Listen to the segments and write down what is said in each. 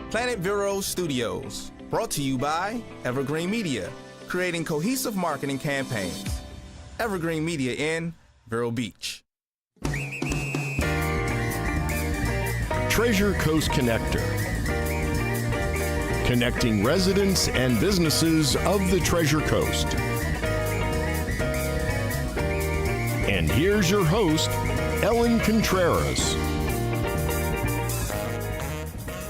Planet Vero Studios, brought to you by Evergreen Media, creating cohesive marketing campaigns. Evergreen Media in Vero Beach. Treasure Coast Connector, connecting residents and businesses of the Treasure Coast. And here's your host, Ellen Contreras.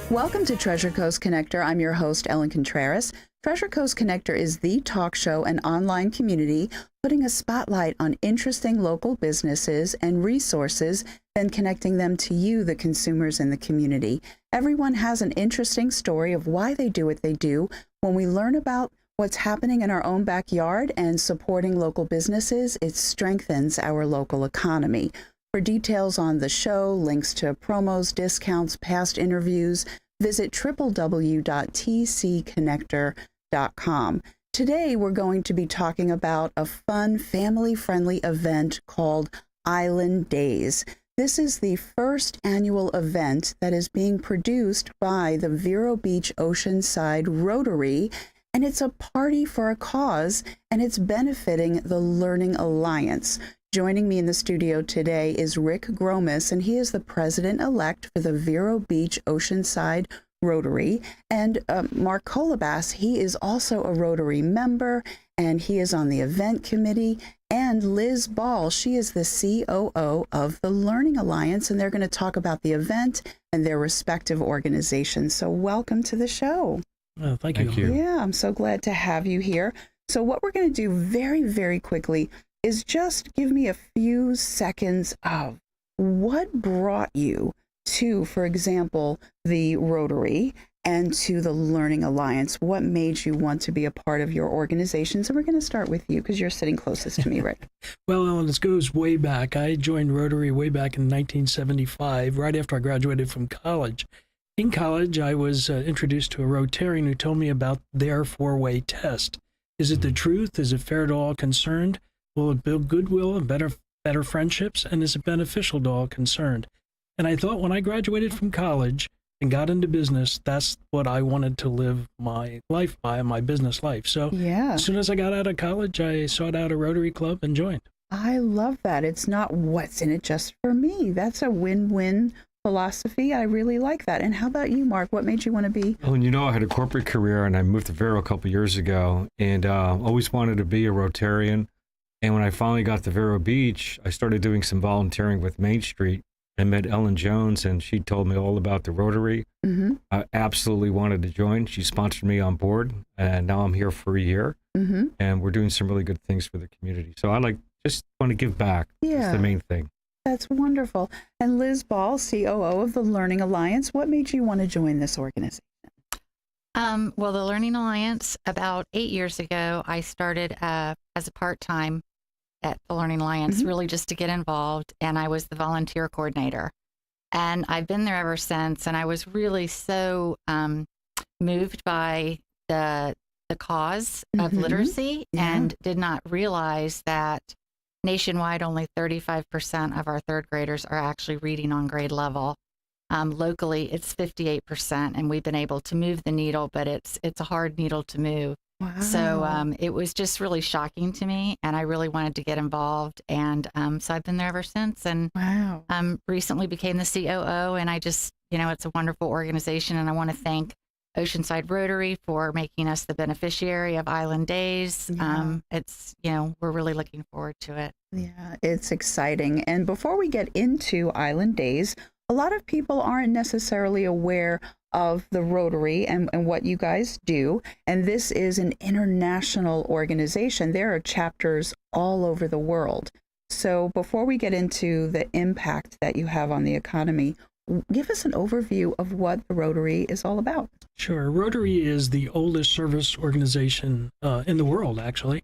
Welcome to Treasure Coast Connector. I'm your host, Ellen Contreras. Treasure Coast Connector is the talk show and online community putting a spotlight on interesting local businesses and resources and connecting them to you, the consumers in the community. Everyone has an interesting story of why they do what they do. When we learn about what's happening in our own backyard and supporting local businesses, it strengthens our local economy. For details on the show, links to promos, discounts, past interviews, visit www.tcconnector.com. Today, we're going to be talking about a fun, family-friendly event called Island Days. This is the first annual event that is being produced by the Vero Beach Oceanside Rotary, and it's a party for a cause, and it's benefiting the Learning Alliance. Joining me in the studio today is Rick Gromis, and he is the president-elect for the Vero Beach Oceanside Rotary. And Mark Colabas, he is also a Rotary member, and he is on the event committee. And Liz Ball, she is the COO of the Learning Alliance, and they're going to talk about the event and their respective organizations. So welcome to the show. Oh, thank you. Yeah, I'm so glad to have you here. So what we're going to do very, very quickly is just give me a few seconds of what brought you to, for example, the Rotary and to the Learning Alliance. What made you want to be a part of your organizations? And we're going to start with you because you're sitting closest to me, Rick. Well, Ellen, this goes way back. I joined Rotary way back in 1975, right after I graduated from college. In college, I was introduced to a Rotarian who told me about their four-way test. Is it the truth? Is it fair to all concerned? Will it build goodwill and better friendships? And is it beneficial to all concerned? And I thought when I graduated from college and got into business, that's what I wanted to live my life by, my business life. So As soon as I got out of college, I sought out a Rotary Club and joined. I love that. It's not what's in it just for me. That's a win-win philosophy. I really like that. And how about you, Mark? What made you want to be? Well, I had a corporate career and I moved to Vero a couple years ago and always wanted to be a Rotarian. And when I finally got to Vero Beach, I started doing some volunteering with Main Street. I met Ellen Jones, and she told me all about the Rotary. Mm-hmm. I absolutely wanted to join. She sponsored me on board, and now I'm here for a year. Mm-hmm. And we're doing some really good things for the community. So I just want to give back. Yeah. That's the main thing. That's wonderful. And Liz Ball, COO of the Learning Alliance, what made you want to join this organization? Well, the Learning Alliance, about 8 years ago, I started as a part-time at the Learning Alliance, really just to get involved, and I was the volunteer coordinator. And I've been there ever since, and I was really so moved by the cause of literacy and did not realize that nationwide only 35% of our third graders are actually reading on grade level. Locally, it's 58%, and we've been able to move the needle, but it's a hard needle to move. Wow. So it was just really shocking to me, and I really wanted to get involved, and so I've been there ever since, and recently became the COO, and I just, it's a wonderful organization, and I want to thank Oceanside Rotary for making us the beneficiary of Island Days. Yeah. It's, we're really looking forward to it. Yeah, it's exciting. And before we get into Island Days, a lot of people aren't necessarily aware of the Rotary and what you guys do. And this is an international organization. There are chapters all over the world. So before we get into the impact that you have on the economy, give us an overview of what the Rotary is all about. Sure. Rotary is the oldest service organization in the world, actually.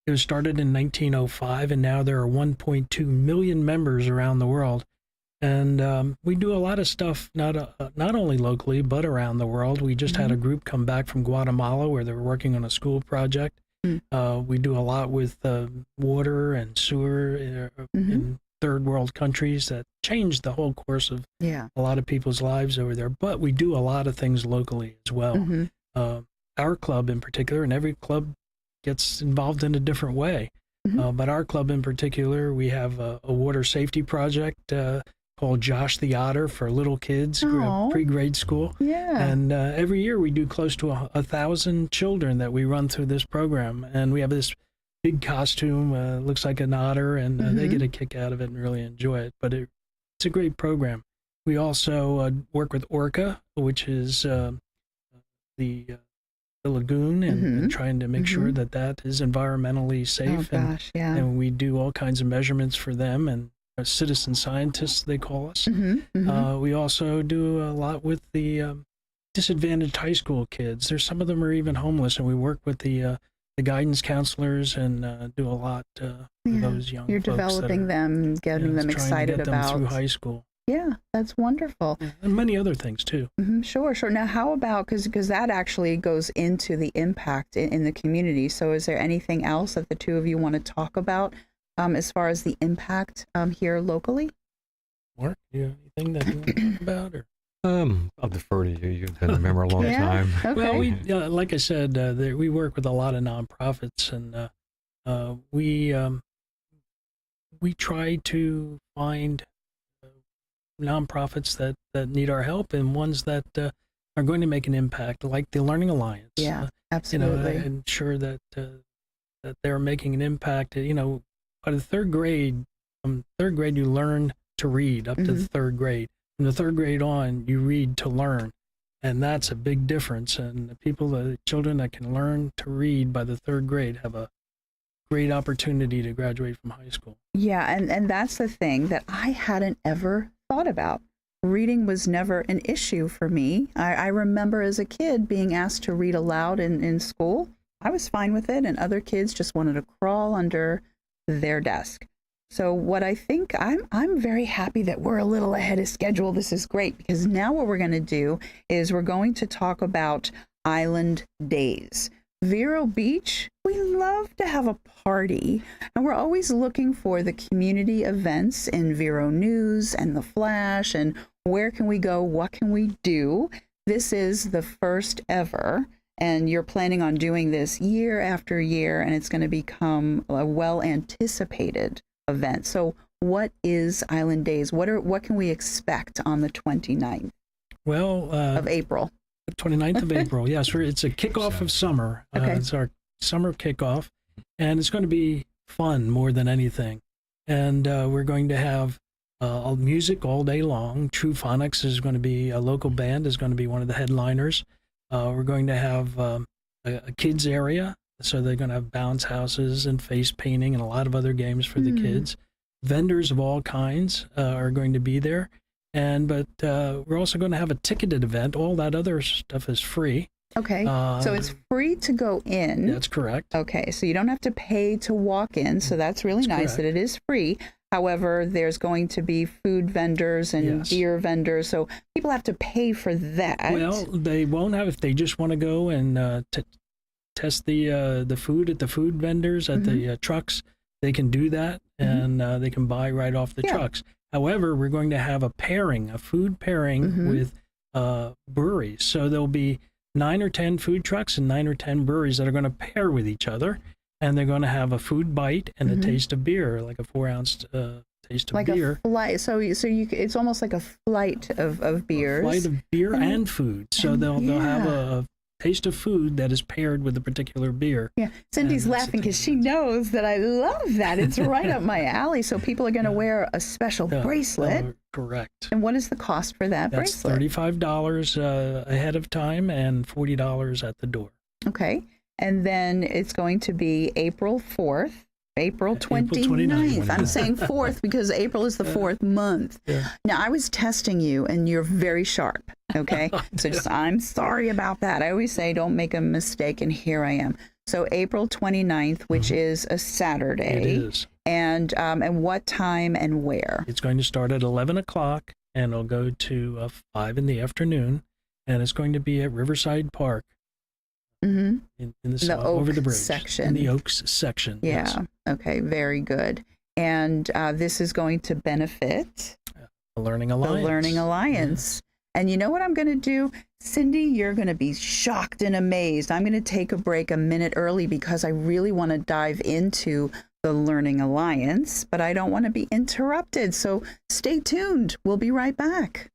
It was started in 1905, and now there are 1.2 million members around the world. And we do a lot of stuff, not only locally, but around the world. We just had a group come back from Guatemala where they were working on a school project. We do a lot with water and sewer in third world countries that changed the whole course of Yeah. a lot of people's lives over there. But we do a lot of things locally as well. Mm-hmm. Our club in particular, and every club gets involved in a different way. Mm-hmm. But our club in particular, we have a water safety project called Josh the Otter for little kids, Aw. pre-grade school. Yeah. And every year we do close to 1,000 children that we run through this program. And we have this big costume, looks like an otter, and they get a kick out of it and really enjoy it. But it's a great program. We also work with Orca, which is the lagoon, and trying to make sure that is environmentally safe. Oh, gosh, yeah. And we do all kinds of measurements for them, and citizen scientists, they call us. We also do a lot with the disadvantaged high school kids. There's some of them are even homeless, and we work with the guidance counselors and do a lot for those young You're folks developing them, getting them excited trying to get about them through high school. Yeah, that's wonderful. And many other things too. Sure. Now, how about, because that actually goes into the impact in the community. So is there anything else that the two of you want to talk about as far as the impact here locally? Mark, you anything that you want to talk about? Or? I'll defer to you. You've been a member a long time. Okay. Well, we like I said, we work with a lot of nonprofits, and we try to find nonprofits that need our help, and ones that are going to make an impact, like the Learning Alliance. Yeah, absolutely. Ensure that that they're making an impact. By the third grade, from third grade you learn to read up to the third grade. From the third grade on, you read to learn, and that's a big difference. And the children that can learn to read by the third grade have a great opportunity to graduate from high school. Yeah, and that's the thing that I hadn't ever thought about. Reading was never an issue for me. I remember as a kid being asked to read aloud in school. I was fine with it, and other kids just wanted to crawl under their desk. So what I think, I'm very happy that we're a little ahead of schedule. This is great, because now what we're going to do is we're going to talk about Island Days. Vero Beach, we love to have a party, and we're always looking for the community events in Vero News and The Flash, and where can we go, what can we do. This is the first ever, and you're planning on doing this year after year, and it's going to become a well-anticipated event. So what is Island Days? What can we expect on the 29th of April? 29th of April, yes. It's a kickoff of summer. Okay. It's our summer kickoff, and it's going to be fun more than anything. And we're going to have music all day long. True Phonics is going to be, a local band is going to be one of the headliners. We're going to have a kids area, so they're going to have bounce houses and face painting and a lot of other games for the kids. Vendors of all kinds are going to be there. But we're also going to have a ticketed event. All that other stuff is free. Okay, so it's free to go in. That's correct. Okay, so you don't have to pay to walk in, so that's really nice that it is free. However, there's going to be food vendors and beer vendors, so people have to pay for that. Well, they won't have, if they just want to go and test the food at the food vendors, at the trucks, they can do that, and they can buy right off the trucks. However, we're going to have a food pairing with breweries. So there'll be 9 or 10 food trucks and 9 or 10 breweries that are going to pair with each other. And they're going to have a food bite and a taste of beer, like a 4-ounce taste of beer. Like a flight. So it's almost like a flight of beers. A flight of beer and food. So they'll have a taste of food that is paired with a particular beer. Yeah, Cindy's laughing because she knows that I love that. It's right up my alley. So people are going to wear a special bracelet. Correct. And what is the cost for that bracelet? That's $35 ahead of time and $40 at the door. Okay. And then it's going to be April 4th, April 29th. I'm saying 4th because April is the 4th month. Yeah. Now, I was testing you, and you're very sharp, okay? So I'm sorry about that. I always say don't make a mistake, and here I am. So April 29th, which is a Saturday. It is. And what time and where? It's going to start at 11 o'clock, and it'll go to 5 in the afternoon, and it's going to be at Riverside Park. In the Oaks over the bridge section. in the Oaks section. Yeah. Yes. Okay. Very good. And this is going to benefit The Learning Alliance. the Learning Alliance. And you know what I'm going to do? Cindy, you're going to be shocked and amazed. I'm going to take a break a minute early because I really want to dive into the Learning Alliance, but I don't want to be interrupted. So stay tuned. We'll be right back.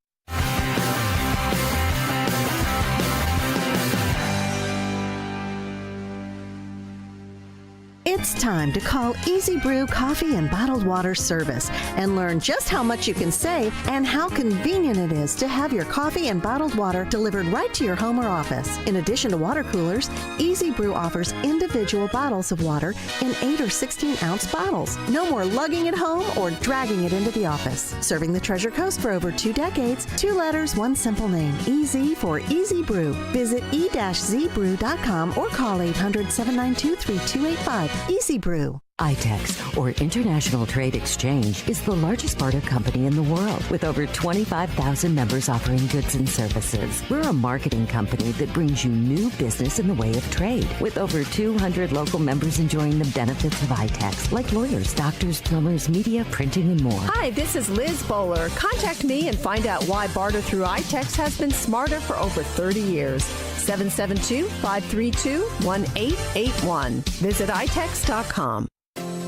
It's time to call Easy Brew Coffee and Bottled Water Service and learn just how much you can save and how convenient it is to have your coffee and bottled water delivered right to your home or office. In addition to water coolers, Easy Brew offers individual bottles of water in 8 or 16-ounce bottles. No more lugging it home or dragging it into the office. Serving the Treasure Coast for over 2 decades, 2 letters, 1 simple name. Easy for Easy Brew. Visit e-zbrew.com or call 800-792-3285. Easy Brew. ITEX, or International Trade Exchange, is the largest barter company in the world with over 25,000 members offering goods and services. We're a marketing company that brings you new business in the way of trade, with over 200 local members enjoying the benefits of ITEX, like lawyers, doctors, plumbers, media, printing, and more. Hi, this is Liz Bowler. Contact me and find out why barter through ITEX has been smarter for over 30 years. 772-532-1881. Visit itex.com.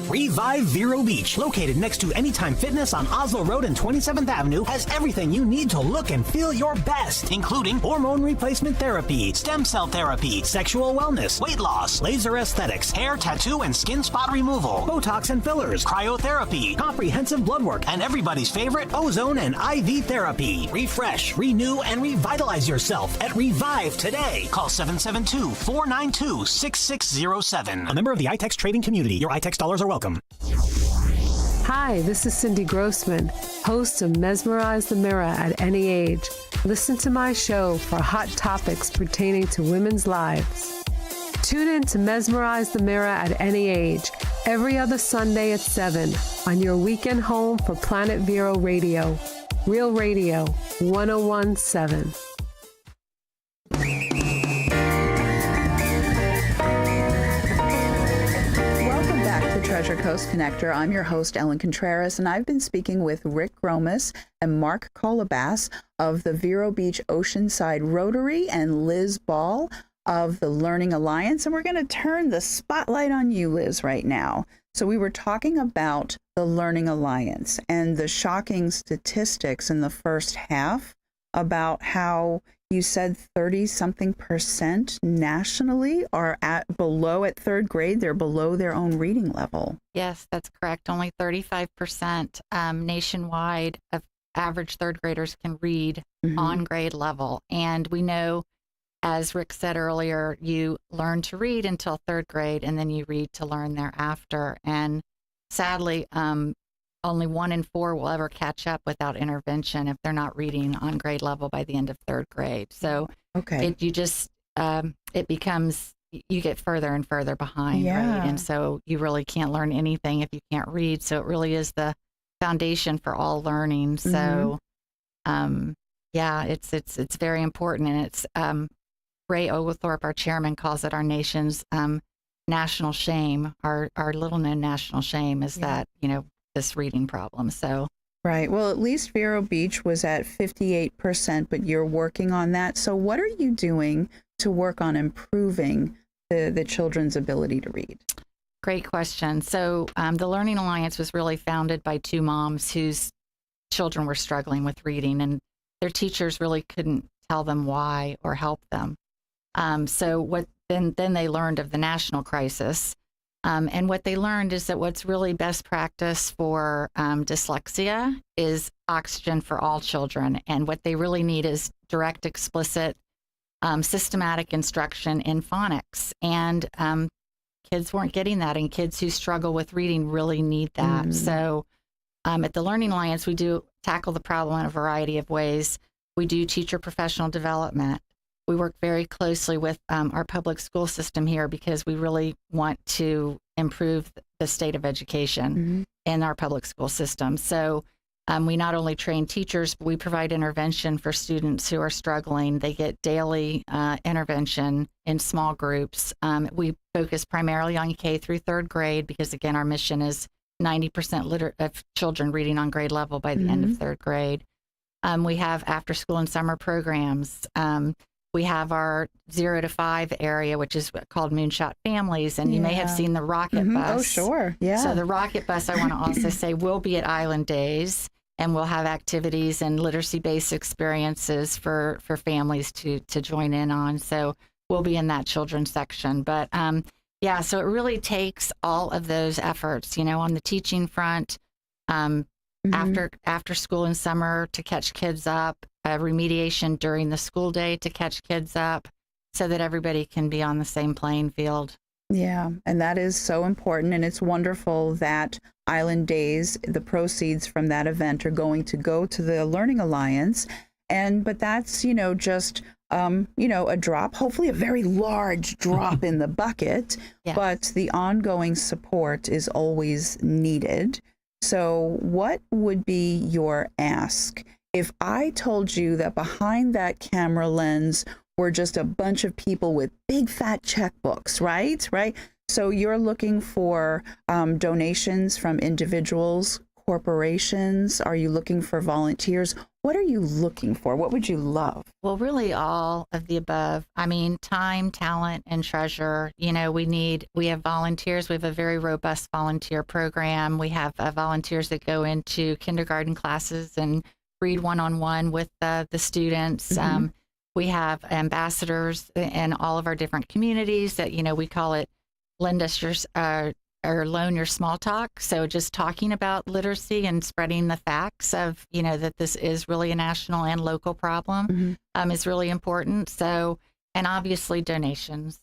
Revive Vero Beach, located next to Anytime Fitness on Oslo Road and 27th Avenue, has everything you need to look and feel your best, including hormone replacement therapy, stem cell therapy, sexual wellness, weight loss, laser aesthetics, hair, tattoo, and skin spot removal, Botox and fillers, cryotherapy, comprehensive blood work, and everybody's favorite ozone and IV therapy. Refresh, renew, and revitalize yourself at Revive today. Call 772-492-6607. A member of the ITEX trading community. Your ITEX dollars are welcome. Hi, this is Cindy Grossman, host of Mesmerize the Mirror at Any Age. Listen to my show for hot topics pertaining to women's lives. Tune in to Mesmerize the Mirror at Any Age every other Sunday at 7 on your weekend home for Planet Vero Radio. Real Radio 1017. Treasure Coast Connector. I'm your host, Ellen Contreras, and I've been speaking with Rick Gromas and Mark Colabas of the Vero Beach Oceanside Rotary and Liz Ball of the Learning Alliance. And we're going to turn the spotlight on you, Liz, right now. So we were talking about the Learning Alliance and the shocking statistics in the first half about how you said 30-something% nationally are at third grade. They're below their own reading level. Yes, that's correct. Only 35% nationwide of average third graders can read on grade level. And we know, as Rick said earlier, you learn to read until third grade, and then you read to learn thereafter. And sadly, only 1 in 4 will ever catch up without intervention if they're not reading on grade level by the end of third grade. So it becomes, you get further and further behind, right? And so you really can't learn anything if you can't read. So it really is the foundation for all learning. So, it's very important. And it's Ray Oglethorpe, our chairman, calls it our nation's national shame. Our little known national shame is that, this reading problem. So right. Well, at least Vero Beach was at 58%, but you're working on that. So what are you doing to work on improving the children's ability to read? Great question. So the Learning Alliance was really founded by 2 moms whose children were struggling with reading, and their teachers really couldn't tell them why or help them. So what then they learned of the national crisis. And what they learned is that what's really best practice for dyslexia is oxygen for all children. And what they really need is direct, explicit, systematic instruction in phonics. And kids weren't getting that, and kids who struggle with reading really need that. So at the Learning Alliance, we do tackle the problem in a variety of ways. We do teacher professional development. We work very closely with our public school system here because we really want to improve the state of education in our public school system. So we not only train teachers, but we provide intervention for students who are struggling. They get daily intervention in small groups. We focus primarily on K through third grade because, again, our mission is 90% of children reading on grade level by the end of third grade. We have after school and summer programs. We have our 0 to 5 area, which is called Moonshot Families. And you may have seen the Rocket Bus. Oh, sure. Yeah. So the Rocket Bus, I want to also say, will be at Island Days. And we'll have activities and literacy-based experiences for families to join in on. So we'll be in that children's section. But yeah, so it really takes all of those efforts, on the teaching front, after school and summer to catch kids up, remediation during the school day to catch kids up, so that everybody can be on the same playing field. Yeah, and that is so important. And it's wonderful that Island Days, the proceeds from that event are going to go to the Learning Alliance. But that's, just, a drop, hopefully a very large drop in the bucket. Yes. But the ongoing support is always needed. So what would be your ask if I told you that behind that camera lens were just a bunch of people with big fat checkbooks, right? So you're looking for donations from individuals, corporations? Are you looking for volunteers? What are you looking for? What would you love? Well, really all of the above. I mean, time, talent, and treasure. We have volunteers. We have a very robust volunteer program. We have volunteers that go into kindergarten classes and read one-on-one with the students. We have ambassadors in all of our different communities that, we call it lend us your or loan your small talk. So just talking about literacy and spreading the facts of, that this is really a national and local problem is really important. So, and obviously donations,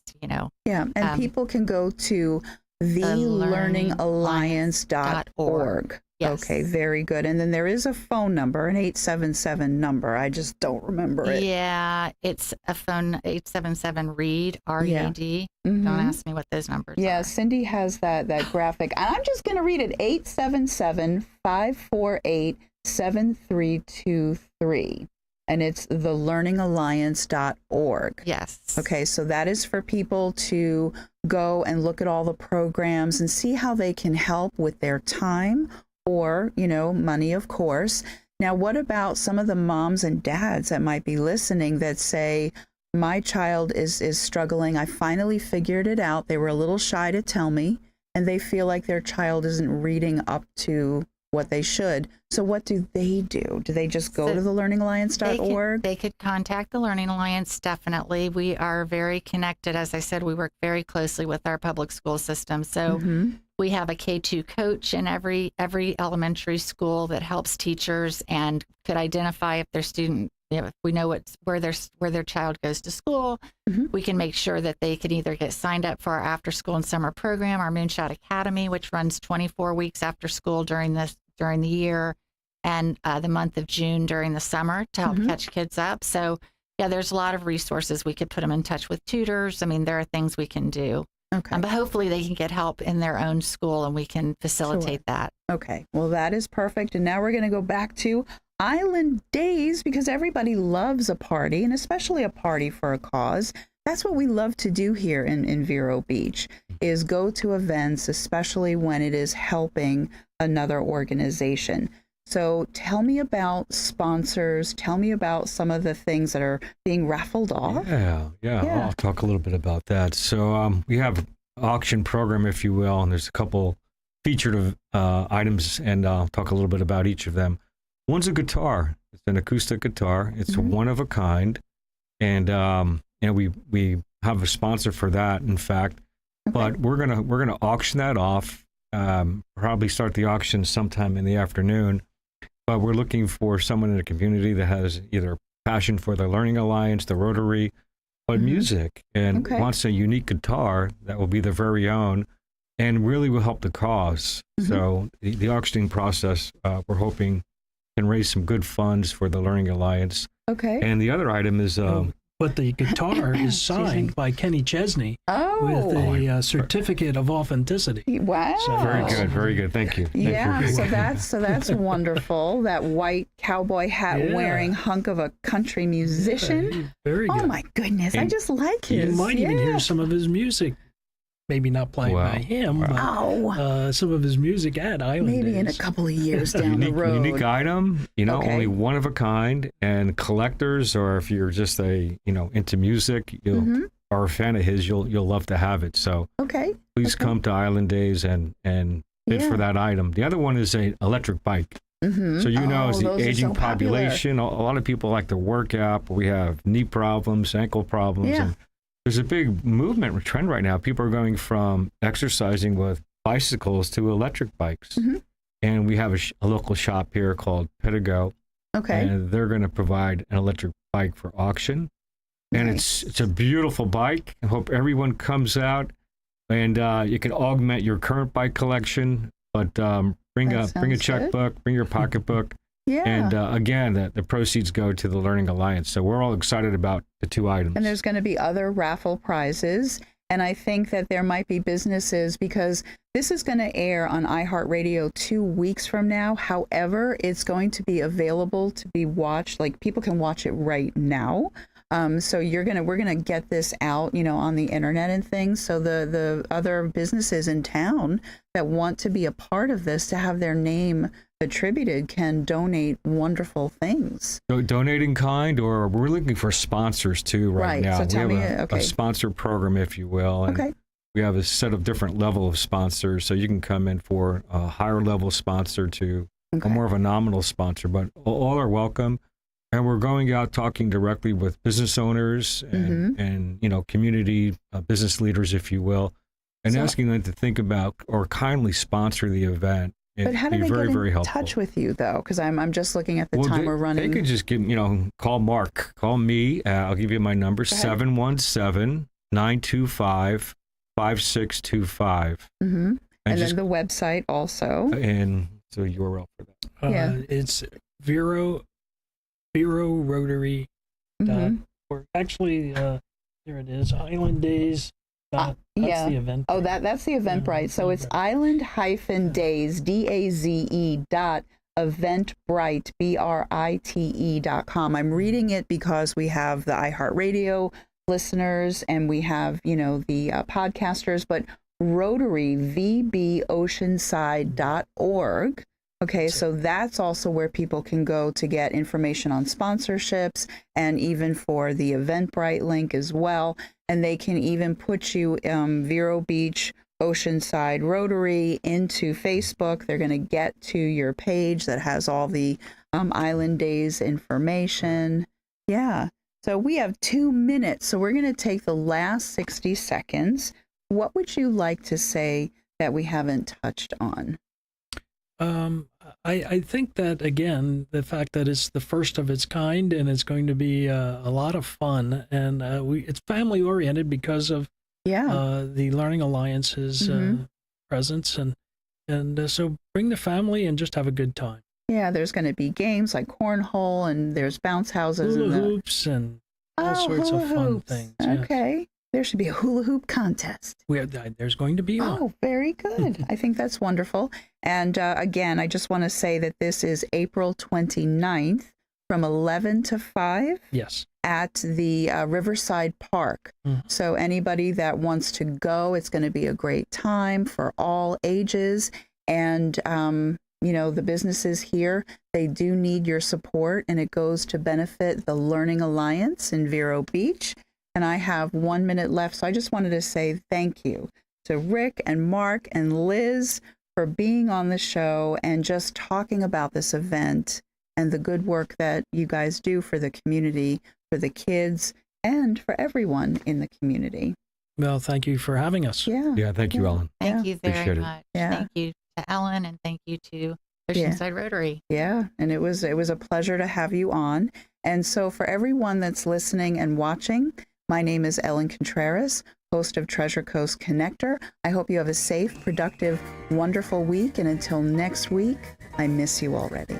Yeah, and people can go to thelearningalliance.org. Yes. Okay, very good. And then there is a phone number, an 877 number. I just don't remember it. Yeah, it's a phone, 877-READ, R-E-A-D. Don't ask me what those numbers are. Yeah, Cindy has that graphic. And I'm just going to read it, 877-548-7323. And it's thelearningalliance.org. Yes. Okay, so that is for people to go and look at all the programs and see how they can help with their time or, money, of course. Now, what about some of the moms and dads that might be listening that say, my child is struggling. I finally figured it out. They were a little shy to tell me, and they feel like their child isn't reading up to what they should. So what do they do? Do they just go to thelearningalliance.org? They could contact the Learning Alliance, definitely. We are very connected. As I said, we work very closely with our public school system. So we have a K-2 coach in every elementary school that helps teachers and could identify if their student, if we know where their child goes to school, we can make sure that they can either get signed up for our after school and summer program, our Moonshot Academy, which runs 24 weeks after school during the year, and the month of June during the summer to help catch kids up. So yeah, there's a lot of resources. We could put them in touch with tutors. I mean, there are things we can do. Okay. But hopefully they can get help in their own school and we can facilitate that. Okay. Well, that is perfect. And now we're going to go back to Island Days because everybody loves a party, and especially a party for a cause. That's what we love to do here in Vero Beach, is go to events, especially when it is helping another organization. So tell me about sponsors. Tell me about some of the things that are being raffled off. Yeah. I'll talk a little bit about that. So we have an auction program, if you will, and there's a couple featured items, and I'll talk a little bit about each of them. One's a guitar. It's an acoustic guitar. It's one of a kind, and we have a sponsor for that, in fact. Okay. But we're gonna auction that off. Probably start the auction sometime in the afternoon. But we're looking for someone in the community that has either passion for the Learning Alliance, the Rotary, but music, and wants a unique guitar that will be their very own, and really will help the cause. So the auctioning process, we're hoping, can raise some good funds for the Learning Alliance. Okay. And the other item is... but the guitar is signed by with a certificate of authenticity. Wow. So, very good. Thank you. So that's wonderful. That white cowboy hat wearing hunk of a country musician. Very good. Oh my goodness. I just like his. You might even hear some of his music maybe not playing by him, but some of his music at Island Maybe Days. in a couple of years down the road. Unique item, only one of a kind. And collectors, or if you're just into music, you are a fan of his, you'll love to have it. So please come to Island Days and bid for that item. The other one is an electric bike. So as the aging population, a lot of people like to work out, but we have knee problems, ankle problems. And there's a big movement or trend right now. People are going from exercising with bicycles to electric bikes. And we have a local shop here called Pitago. And they're going to provide an electric bike for auction. And it's a beautiful bike. I hope everyone comes out, and you can augment your current bike collection, but bring a checkbook, bring your pocketbook. And again, the proceeds go to the Learning Alliance. So we're all excited about the two items. And there's going to be other raffle prizes. And I think that there might be businesses, because this is going to air on iHeartRadio 2 weeks from now. However, it's going to be available to be watched. Like, people can watch it right now. So we're gonna get this out, on the internet and things. So the other businesses in town that want to be a part of this, to have their name attributed, can donate wonderful things. So donate in kind, or we're looking for sponsors too right now. So tell we have a sponsor program, if you will. And we have a set of different level of sponsors. So you can come in for a higher level sponsor to a more of a nominal sponsor, but all are welcome. And we're going out talking directly with business owners and community business leaders, if you will, and asking them to think about or kindly sponsor the event. But how do they get in touch with you, though? Because I'm just looking at the time we're running. They could just call Mark, call me. I'll give you my number, 717-925-5625. And then the website also. And so URL for that. It's Rotary.org. Actually, there it is, Island Days. That's the event. Oh, that's the Eventbrite. So it's island-days, DAZE.eventbrite, BRITE.com. I'm reading it because we have the iHeartRadio listeners and we have, the podcasters, but Rotary, VBOceanside.org. Okay, so that's also where people can go to get information on sponsorships, and even for the Eventbrite link as well. And they can even put you Vero Beach, Oceanside Rotary into Facebook. They're going to get to your page that has all the Island Days information. Yeah, so we have 2 minutes, so we're going to take the last 60 seconds. What would you like to say that we haven't touched on? I think that, again, the fact that it's the first of its kind and it's going to be a lot of fun, and it's family oriented because of the Learning Alliance's presence, and so bring the family and just have a good time. Yeah, there's going to be games like cornhole, and there's bounce houses, hula hoops, and all sorts of fun things. Okay. Yes. There should be a hula hoop contest. There's going to be one. Oh, very good. I think that's wonderful. And again, I just want to say that this is April 29th from 11 to 5. Yes. At the Riverside Park. So anybody that wants to go, it's going to be a great time for all ages. And, the businesses here, they do need your support, and it goes to benefit the Learning Alliance in Vero Beach. And I have 1 minute left, so I just wanted to say thank you to Rick and Mark and Liz for being on the show and just talking about this event and the good work that you guys do for the community, for the kids, and for everyone in the community. Well, thank you for having us. Yeah, thank you, Ellen. Thank you very much. Yeah. Thank you to Ellen, and thank you to Oceanside Rotary. Yeah, and it was a pleasure to have you on. And so for everyone that's listening and watching, my name is Ellen Contreras, host of Treasure Coast Connector. I hope you have a safe, productive, wonderful week. And until next week, I miss you already.